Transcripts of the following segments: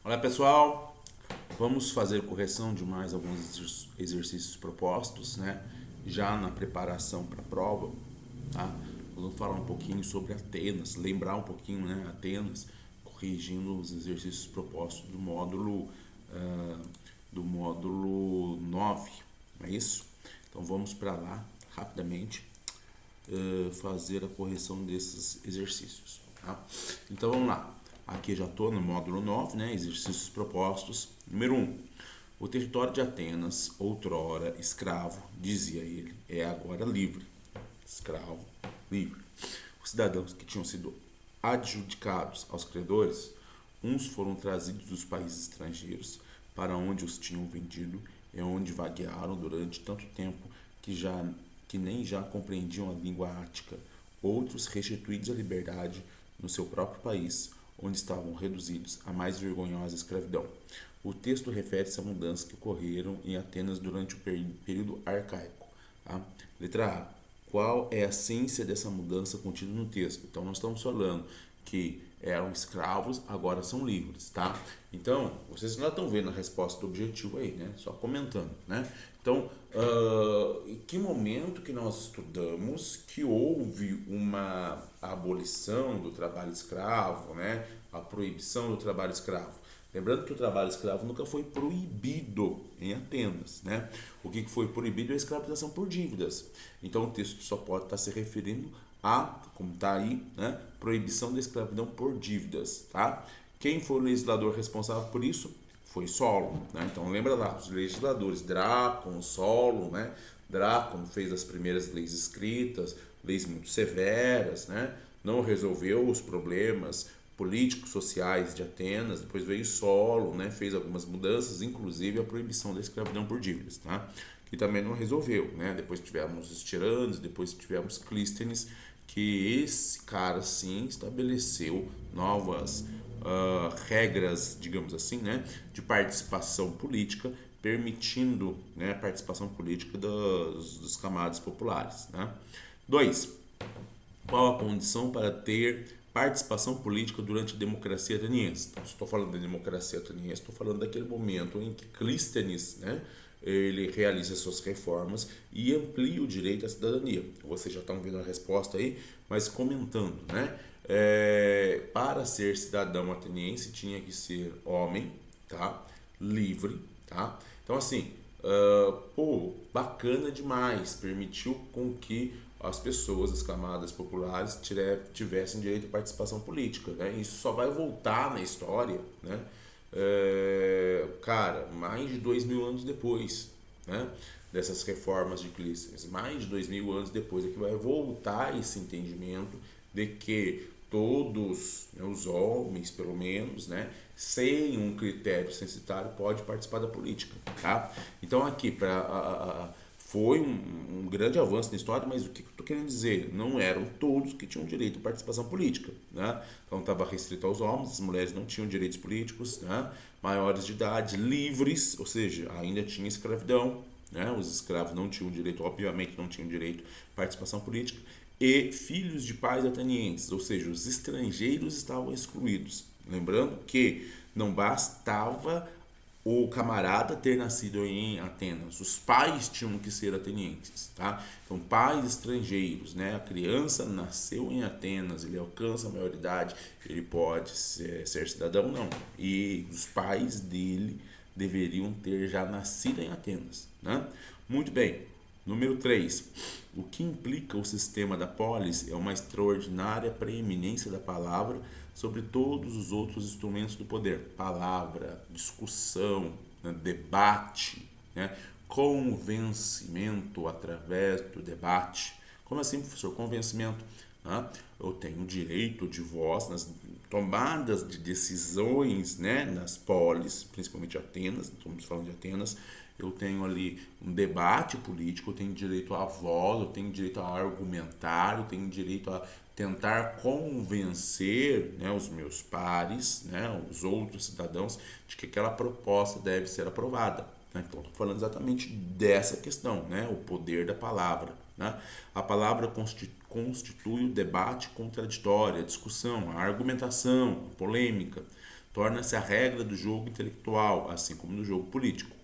Olá pessoal, vamos fazer correção de mais alguns exercícios propostos, né? Já na preparação para a prova, tá? Vamos falar um pouquinho sobre Atenas, lembrar um pouquinho, né? Atenas, corrigindo os exercícios propostos ah, do módulo 9, não é isso? Então vamos para lá rapidamente fazer a correção desses exercícios. Tá? Então vamos lá. Aqui já estou no módulo 9, né? Exercícios propostos. Número 1. O território de Atenas, outrora escravo, dizia ele, é agora livre. Escravo, livre. Os cidadãos que tinham sido adjudicados aos credores, uns foram trazidos dos países estrangeiros para onde os tinham vendido e onde vaguearam durante tanto tempo que nem já compreendiam a língua ática, outros restituídos à liberdade no seu próprio país, onde estavam reduzidos à mais vergonhosa escravidão. O texto refere-se a mudanças que ocorreram em Atenas durante o período arcaico. Tá? Letra A. Qual é a essência dessa mudança contida no texto? Então, nós estamos falando que eram escravos, agora são livres, tá? Então, vocês já estão vendo a resposta do objetivo aí, né? Só comentando, né? Então, em que momento que nós estudamos que houve uma abolição do trabalho escravo, né? A proibição do trabalho escravo? Lembrando que o trabalho escravo nunca foi proibido em Atenas, né? O que foi proibido é a escravização por dívidas. Então o texto só pode estar se referindo a, como está aí, né? Proibição da escravidão por dívidas, tá? Quem foi o legislador responsável por isso? Foi Solon, né? Então lembra lá, os legisladores, Drácon, Solon, né? Drácon fez as primeiras leis escritas, leis muito severas, né? Não resolveu os problemas políticos sociais de Atenas. Depois veio Solon, né? Fez algumas mudanças, inclusive a proibição da escravidão por dívidas, tá? Que também não resolveu, né? Depois tivemos os tiranos, depois tivemos Clístenes, que esse cara sim estabeleceu novas regras, digamos assim, né, de participação política, permitindo, né, a participação política dos camadas populares. Né? 2. Qual a condição para ter participação política durante a democracia ateniense? Então, se estou falando da democracia ateniense, estou falando daquele momento em que Clístenes, né, ele realiza suas reformas e amplia o direito à cidadania. Vocês já estão vendo a resposta aí, mas comentando, né? Para ser cidadão ateniense tinha que ser homem, tá? Livre, tá? Então assim, bacana demais, permitiu com que as pessoas, as camadas populares tivessem direito à participação política, né? Isso só vai voltar na história, né? Cara, mais de 2.000 anos depois, né? Dessas reformas de Clístenes, mais de 2.000 anos depois é que vai voltar esse entendimento de que todos, né, os homens, pelo menos, né, sem um critério censitário, pode participar da política, tá? Então aqui foi um grande avanço na história, mas o que eu estou querendo dizer? Não eram todos que tinham direito à participação política, né? Então estava restrito aos homens, as mulheres não tinham direitos políticos, né? Maiores de idade, livres, ou seja, ainda tinha escravidão, né? Os escravos não tinham direito, obviamente não tinham direito à participação política, e filhos de pais atenienses, ou seja, os estrangeiros estavam excluídos. Lembrando que não bastava o camarada ter nascido em Atenas, os pais tinham que ser atenienses, tá? Então, pais estrangeiros, né? A criança nasceu em Atenas, ele alcança a maioridade, ele pode ser cidadão, não. E os pais dele deveriam ter já nascido em Atenas, né? Muito bem. Número 3. O que implica o sistema da polis é uma extraordinária preeminência da palavra sobre todos os outros instrumentos do poder. Palavra, discussão, né, debate, né, convencimento através do debate. Como assim, professor? Convencimento. Né? Eu tenho direito de voz nas tomadas de decisões, né, nas polis, principalmente Atenas, estamos falando de Atenas. Eu tenho ali um debate político, eu tenho direito à voz, eu tenho direito a argumentar, eu tenho direito a tentar convencer, né, os meus pares, né, os outros cidadãos, de que aquela proposta deve ser aprovada. Né? Então, estou falando exatamente dessa questão, né, o poder da palavra. Né? A palavra constitui o debate contraditório, a discussão, a argumentação, a polêmica. torna-se a regra do jogo intelectual, assim como do jogo político.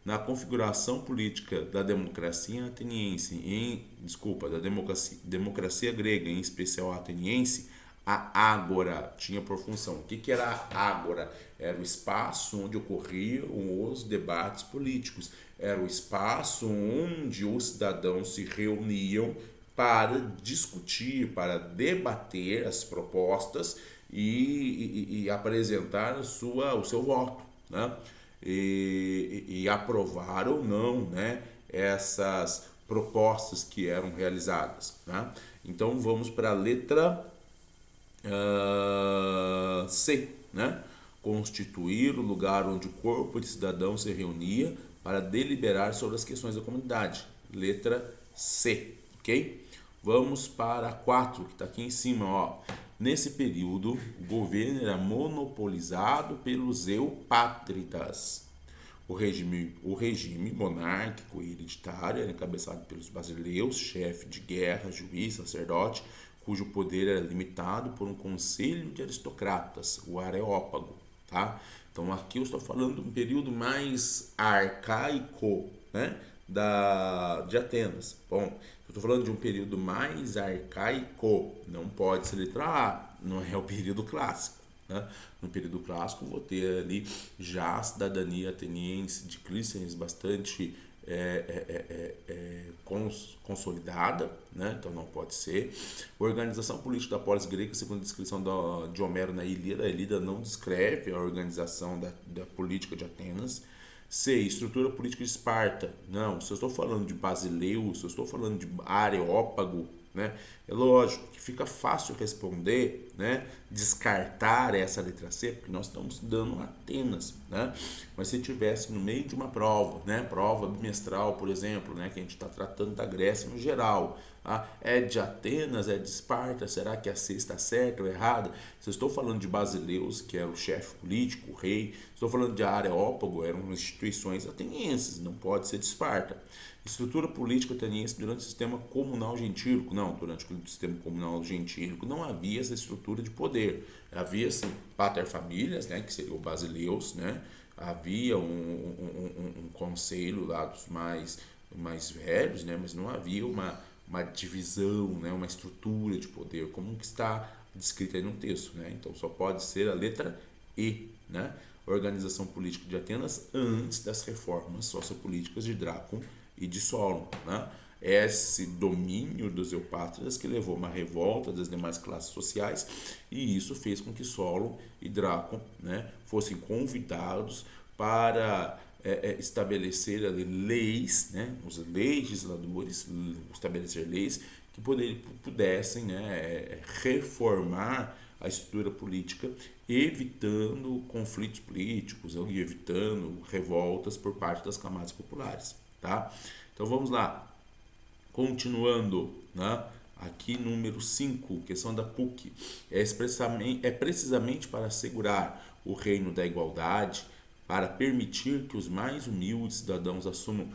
Na configuração política da democracia ateniense, democracia grega, em especial a ateniense, a ágora tinha por função. O que era a ágora? Era o espaço onde ocorriam os debates políticos. Era o espaço onde os cidadãos se reuniam para discutir, para debater as propostas e apresentar o seu voto, né? E aprovar ou não, né, essas propostas que eram realizadas, né? Então vamos para a letra C, né? Constituir o lugar onde o corpo de cidadão se reunia para deliberar sobre as questões da comunidade. Letra C, ok? Vamos para a 4, que está aqui em cima, ó. Nesse período, o governo era monopolizado pelos eupátridas. O regime monárquico e hereditário era encabeçado pelos basileus, chefe de guerra, juiz, sacerdote, cujo poder era limitado por um conselho de aristocratas, o Areópago. Tá? Então aqui eu estou falando de um período mais arcaico, né, de Atenas. Bom, eu estou falando de um período mais arcaico, não pode ser letra A, não é o período clássico. Né? No período clássico vou ter ali já a cidadania ateniense de Clístenes bastante consolidada, né? Então não pode ser. Organização política da polis grega, segundo a descrição de Homero na Ilíada, a Ilíada não descreve a organização da política de Atenas. C. Estrutura política de Esparta. Não, se eu estou falando de Basileu, se eu estou falando de Areópago, né? É lógico que fica fácil responder, né? Descartar essa letra C, porque nós estamos dando Atenas, né? Mas se tivesse no meio de uma prova, né? Prova bimestral, por exemplo, né? Que a gente está tratando da Grécia no geral, tá? É de Atenas, é de Esparta, será que a C está certa ou errada? Se eu estou falando de Basileus, que era o chefe político, o rei, estou falando de Areópago, eram instituições atenienses, não pode ser de Esparta. Estrutura política ateniense durante o sistema comunal gentílico. Não, durante o sistema comunal gentílico não havia essa estrutura de poder. Havia, sim, paterfamílias, né, que seriam basileus, né? Havia um conselho lá dos mais velhos, né? Mas não havia uma divisão, né? Uma estrutura de poder, como que está descrita aí no texto, né? Então só pode ser a letra E, né? Organização política de Atenas antes das reformas sociopolíticas de Drácon e de Solon, né? Esse domínio dos eupátridas que levou a uma revolta das demais classes sociais, e isso fez com que Solon e Drácon, né, fossem convidados para estabelecer ali leis, né, os legisladores estabelecer leis que pudessem, né, reformar a estrutura política, evitando conflitos políticos e evitando revoltas por parte das camadas populares. Tá? Então vamos lá, continuando, né? Aqui número 5, questão da PUC, é precisamente para assegurar o reino da igualdade, para permitir que os mais humildes cidadãos assumam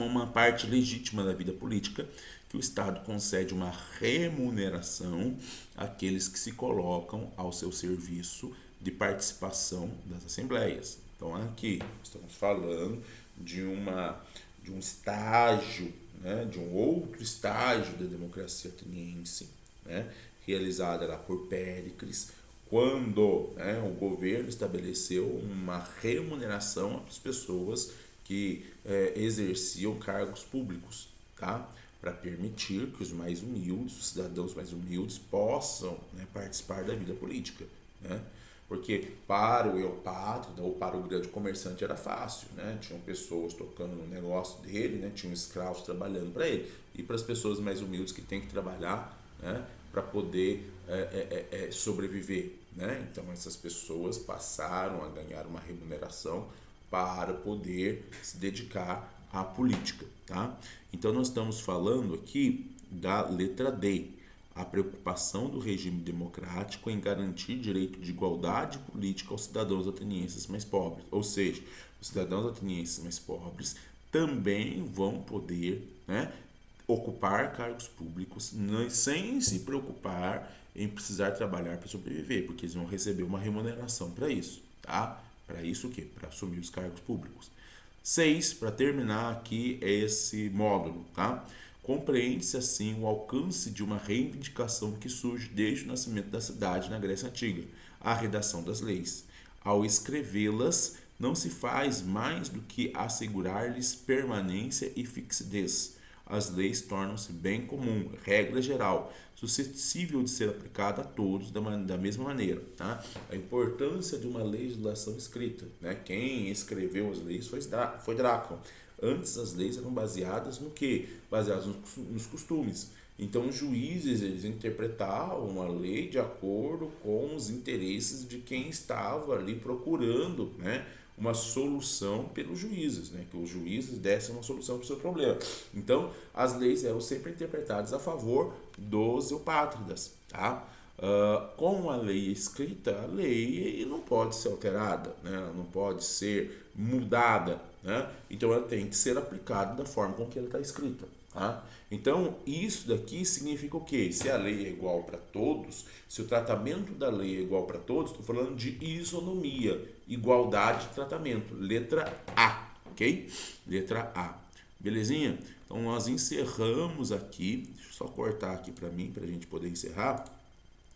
uma parte legítima da vida política, que o Estado concede uma remuneração àqueles que se colocam ao seu serviço de participação das assembleias. Então aqui estamos falando de um estágio, né, de um outro estágio da democracia ateniense, né, realizada lá por Péricles, quando, né, o governo estabeleceu uma remuneração às pessoas que exerciam cargos públicos, tá? Para permitir que os mais humildes, os cidadãos mais humildes, possam, né, participar da vida política, né? Porque para o eupátrida ou para o grande comerciante era fácil, né? Tinham pessoas tocando no negócio dele, né? Tinham escravos trabalhando para ele. E para as pessoas mais humildes que têm que trabalhar, né, para poder sobreviver, né? Então essas pessoas passaram a ganhar uma remuneração para poder se dedicar à política, tá? Então nós estamos falando aqui da letra D, a preocupação do regime democrático em garantir direito de igualdade política aos cidadãos atenienses mais pobres. Ou seja, os cidadãos atenienses mais pobres também vão poder, né, ocupar cargos públicos sem se preocupar em precisar trabalhar para sobreviver, porque eles vão receber uma remuneração para isso, tá? Para isso o quê? Para assumir os cargos públicos. 6, para terminar aqui esse módulo, tá? Compreende-se assim o alcance de uma reivindicação que surge desde o nascimento da cidade na Grécia Antiga, a redação das leis. Ao escrevê-las, não se faz mais do que assegurar-lhes permanência e fixidez. As leis tornam-se bem comum, regra geral, suscetível de ser aplicada a todos da mesma maneira. Tá? A importância de uma legislação escrita. Né? Quem escreveu as leis foi Drácula. Antes as leis eram baseadas no quê? Baseadas nos costumes. Então os juízes eles interpretavam a lei de acordo com os interesses de quem estava ali procurando, né, uma solução pelos juízes, né, que os juízes dessem uma solução para o seu problema. Então as leis eram sempre interpretadas a favor dos eupátridas, tá? Com a lei escrita, a lei não pode ser alterada, né? Ela não pode ser mudada, né? Então ela tem que ser aplicada da forma com que ela está escrita. Tá? Então isso daqui significa o quê? Se a lei é igual para todos, se o tratamento da lei é igual para todos, estou falando de isonomia, igualdade de tratamento, letra A, ok? Letra A, belezinha? Então nós encerramos aqui, deixa eu só cortar aqui para mim, para a gente poder encerrar.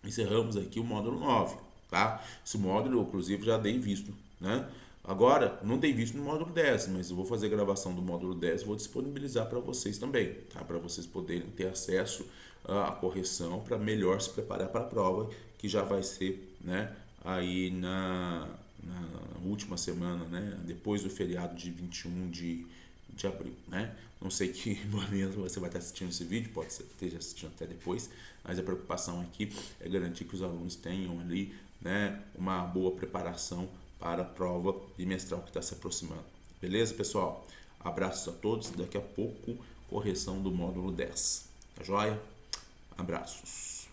Encerramos aqui o módulo 9, tá? Esse módulo, inclusive, já dei visto, né? Agora, não dei visto no módulo 10, mas eu vou fazer a gravação do módulo 10 e vou disponibilizar para vocês também, tá? Para vocês poderem ter acesso à correção para melhor se preparar para a prova, que já vai ser, né, aí na última semana, né? Depois do feriado de 21 de abril, né? Não sei que momento você vai estar assistindo esse vídeo, pode ser que esteja assistindo até depois, mas a preocupação aqui é garantir que os alunos tenham ali, né, uma boa preparação para a prova bimestral que está se aproximando. Beleza, pessoal? Abraços a todos, daqui a pouco correção do módulo 10. Tá joia? Abraços.